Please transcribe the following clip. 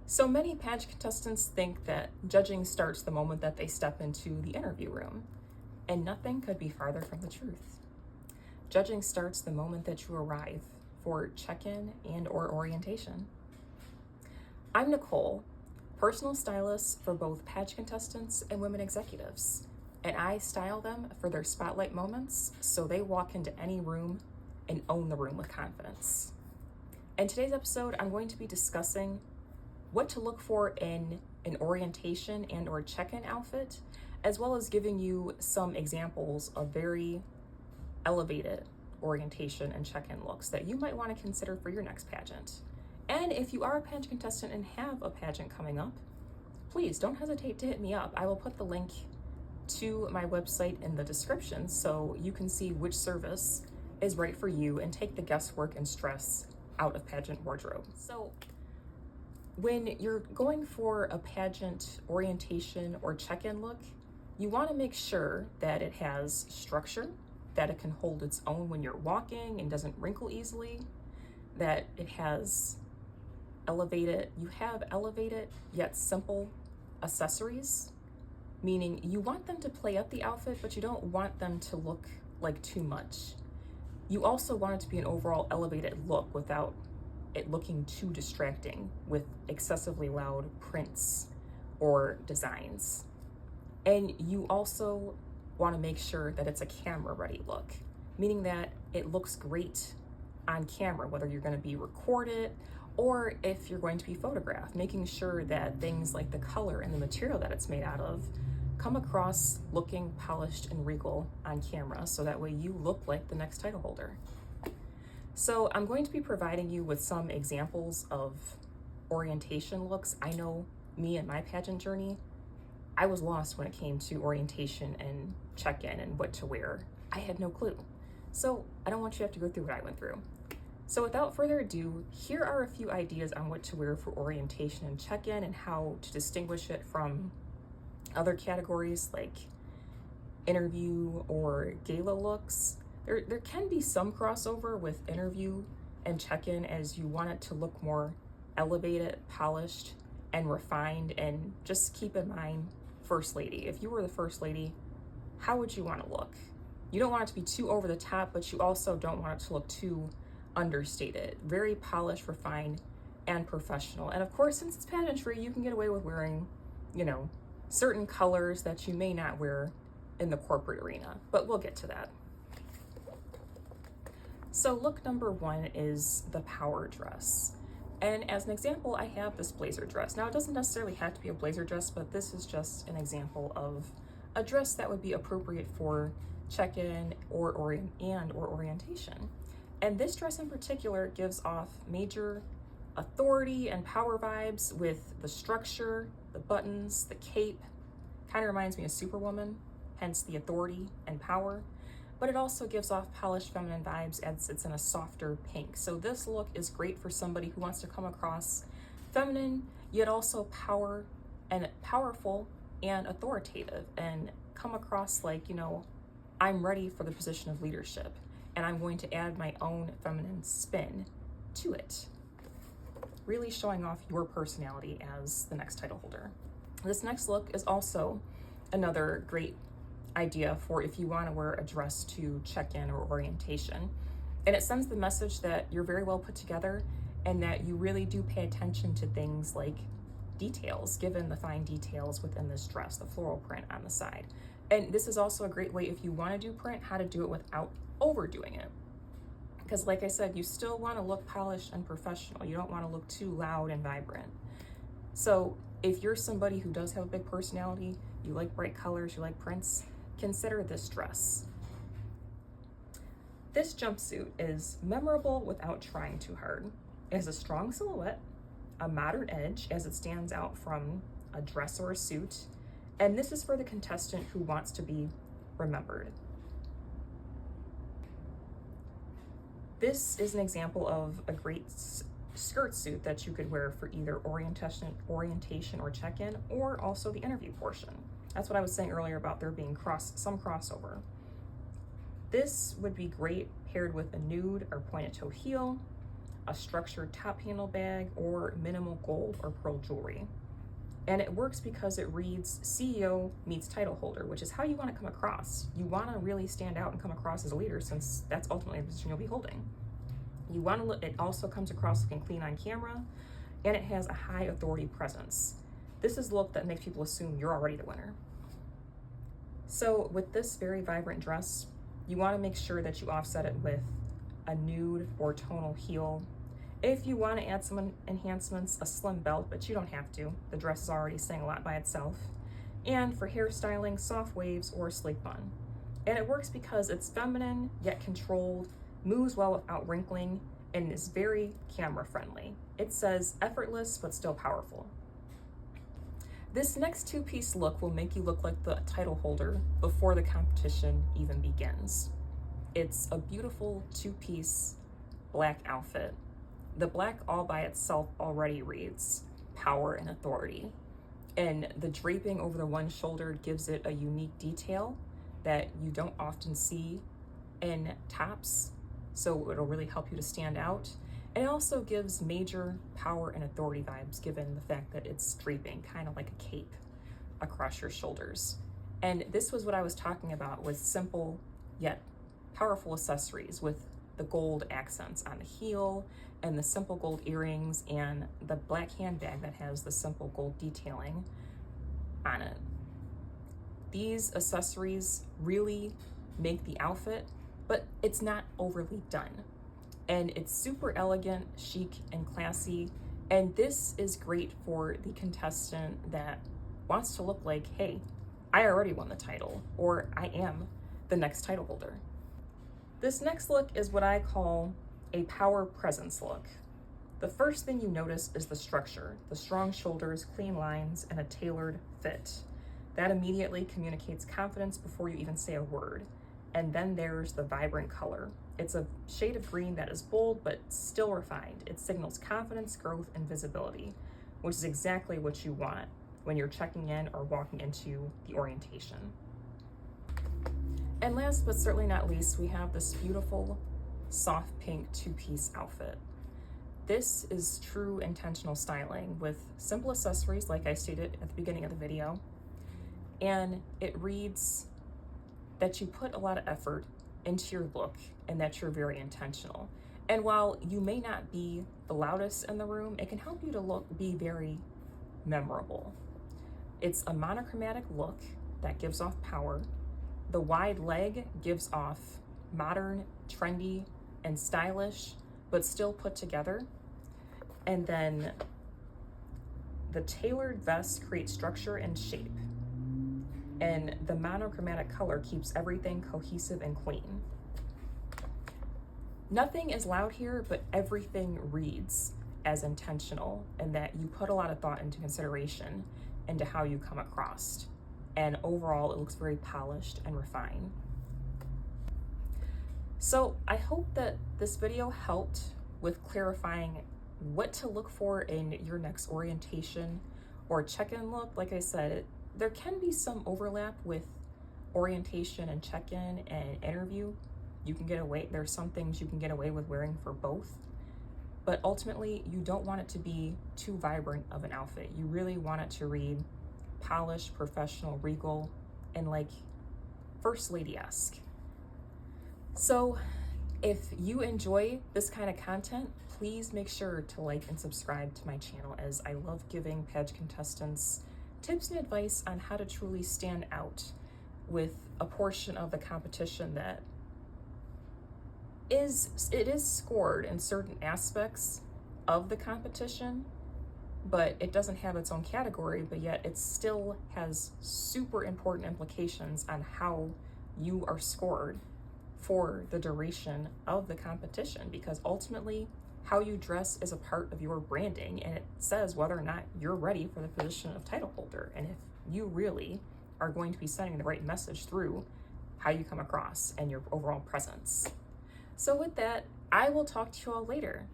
So many pageant contestants think that judging starts the moment that they step into the interview room, and nothing could be farther from the truth. Judging starts the moment that you arrive for check-in and/or orientation. I'm Nicole, personal stylist for both pageant contestants and women executives, and I style them for their spotlight moments so they walk into any room and own the room with confidence. In today's episode, I'm going to be discussing what to look for in an orientation and/or check-in outfit, as well as giving you some examples of very elevated orientation and check-in looks that you might want to consider for your next pageant. And if you are a pageant contestant and have a pageant coming up, please don't hesitate to hit me up. I will put the link to my website in the description so you can see which service is right for you and take the guesswork and stress out of pageant wardrobe. So when you're going for a pageant orientation or check-in look, you want to make sure that it has structure, that it can hold its own when you're walking and doesn't wrinkle easily, that it has elevated yet simple accessories, meaning you want them to play up the outfit, but you don't want them to look like too much. You also want it to be an overall elevated look without it looking too distracting with excessively loud prints or designs. And you also want to make sure that it's a camera ready look, meaning that it looks great on camera, whether you're going to be recorded or if you're going to be photographed, making sure that things like the color and the material that it's made out of come across looking polished and regal on camera, so that way you look like the next title holder. So I'm going to be providing you with some examples of orientation looks. I know me and my pageant journey, I was lost when it came to orientation and check-in and what to wear. I had no clue. So I don't want you to have to go through what I went through. So without further ado, here are a few ideas on what to wear for orientation and check-in and how to distinguish it from other categories like interview or gala looks. There can be some crossover with interview and check-in, as you want it to look more elevated, polished, and refined. And just keep in mind, First Lady. If you were the First Lady, how would you want to look? You don't want it to be too over the top, but you also don't want it to look too understated. Very polished, refined, and professional. And of course, since it's pageantry, you can get away with wearing, certain colors that you may not wear in the corporate arena, but we'll get to that. So look number one is the power dress. And as an example, I have this blazer dress. Now, it doesn't necessarily have to be a blazer dress, but this is just an example of a dress that would be appropriate for check-in or orientation. And this dress in particular gives off major authority and power vibes with the structure, the buttons, the cape. Kind of reminds me of Superwoman, hence the authority and power. But it also gives off polished feminine vibes as it's in a softer pink. So this look is great for somebody who wants to come across feminine, yet also powerful and authoritative, and come across like, I'm ready for the position of leadership, and I'm going to add my own feminine spin to it. Really showing off your personality as the next title holder. This next look is also another great idea for if you want to wear a dress to check-in or orientation. And it sends the message that you're very well put together and that you really do pay attention to things like details, given the fine details within this dress, the floral print on the side. And this is also a great way, if you want to do print, how to do it without overdoing it. Because like I said, you still want to look polished and professional. You don't want to look too loud and vibrant. So if you're somebody who does have a big personality, you like bright colors, you like prints, consider this dress. This jumpsuit is memorable without trying too hard. It has a strong silhouette, a modern edge as it stands out from a dress or a suit, and this is for the contestant who wants to be remembered. This is an example of a great skirt suit that you could wear for either orientation or check-in, or also the interview portion. That's what I was saying earlier about there being some crossover. This would be great paired with a nude or pointed toe heel, a structured top handle bag, or minimal gold or pearl jewelry. And it works because it reads CEO meets title holder, which is how you want to come across. You want to really stand out and come across as a leader, since that's ultimately the position you'll be holding. You want to look, it also comes across looking clean on camera, and it has a high authority presence. This is a look that makes people assume you're already the winner. So with this very vibrant dress, you want to make sure that you offset it with a nude or tonal heel. If you want to add some enhancements, a slim belt, but you don't have to. The dress is already saying a lot by itself. And for hairstyling, soft waves or a sleek bun. And it works because it's feminine yet controlled, moves well without wrinkling, and is very camera friendly. It says effortless but still powerful. This next two-piece look will make you look like the title holder before the competition even begins. It's a beautiful two-piece black outfit. The black all by itself already reads power and authority. And the draping over the one shoulder gives it a unique detail that you don't often see in tops. So it'll really help you to stand out. And it also gives major power and authority vibes, given the fact that it's draping, kind of like a cape across your shoulders. And this was what I was talking about, with simple yet powerful accessories, with the gold accents on the heel and the simple gold earrings and the black handbag that has the simple gold detailing on it. These accessories really make the outfit, but it's not overly done. And it's super elegant, chic, and classy. And this is great for the contestant that wants to look like, hey, I already won the title, or I am the next title holder. This next look is what I call a power presence look. The first thing you notice is the structure, the strong shoulders, clean lines, and a tailored fit. That immediately communicates confidence before you even say a word. And then there's the vibrant color. It's a shade of green that is bold but still refined. It signals confidence, growth, and visibility, which is exactly what you want when you're checking in or walking into the orientation. And last but certainly not least, we have this beautiful soft pink two-piece outfit. This is true intentional styling with simple accessories, like I stated at the beginning of the video. And it reads that you put a lot of effort into your look and that you're very intentional. And while you may not be the loudest in the room, it can help you to be very memorable. It's a monochromatic look that gives off power. The wide leg gives off modern, trendy, and stylish, but still put together. And then the tailored vest creates structure and shape. And the monochromatic color keeps everything cohesive and clean. Nothing is loud here, but everything reads as intentional, and that you put a lot of thought into consideration into how you come across. And overall, it looks very polished and refined. So I hope that this video helped with clarifying what to look for in your next orientation or check-in look. Like I said, there can be some overlap with orientation and check-in and interview. You can get away, there's some things you can get away with wearing for both, but ultimately you don't want it to be too vibrant of an outfit. You really want it to read polished, professional, regal, and like First Lady-esque. So if you enjoy this kind of content, please make sure to like and subscribe to my channel, as I love giving Page contestants tips and advice on how to truly stand out with a portion of the competition that is scored in certain aspects of the competition, but it doesn't have its own category, but yet it still has super important implications on how you are scored for the duration of the competition, because ultimately how you dress is a part of your branding, and it says whether or not you're ready for the position of title holder, and if you really are going to be sending the right message through how you come across and your overall presence. So with that, I will talk to you all later.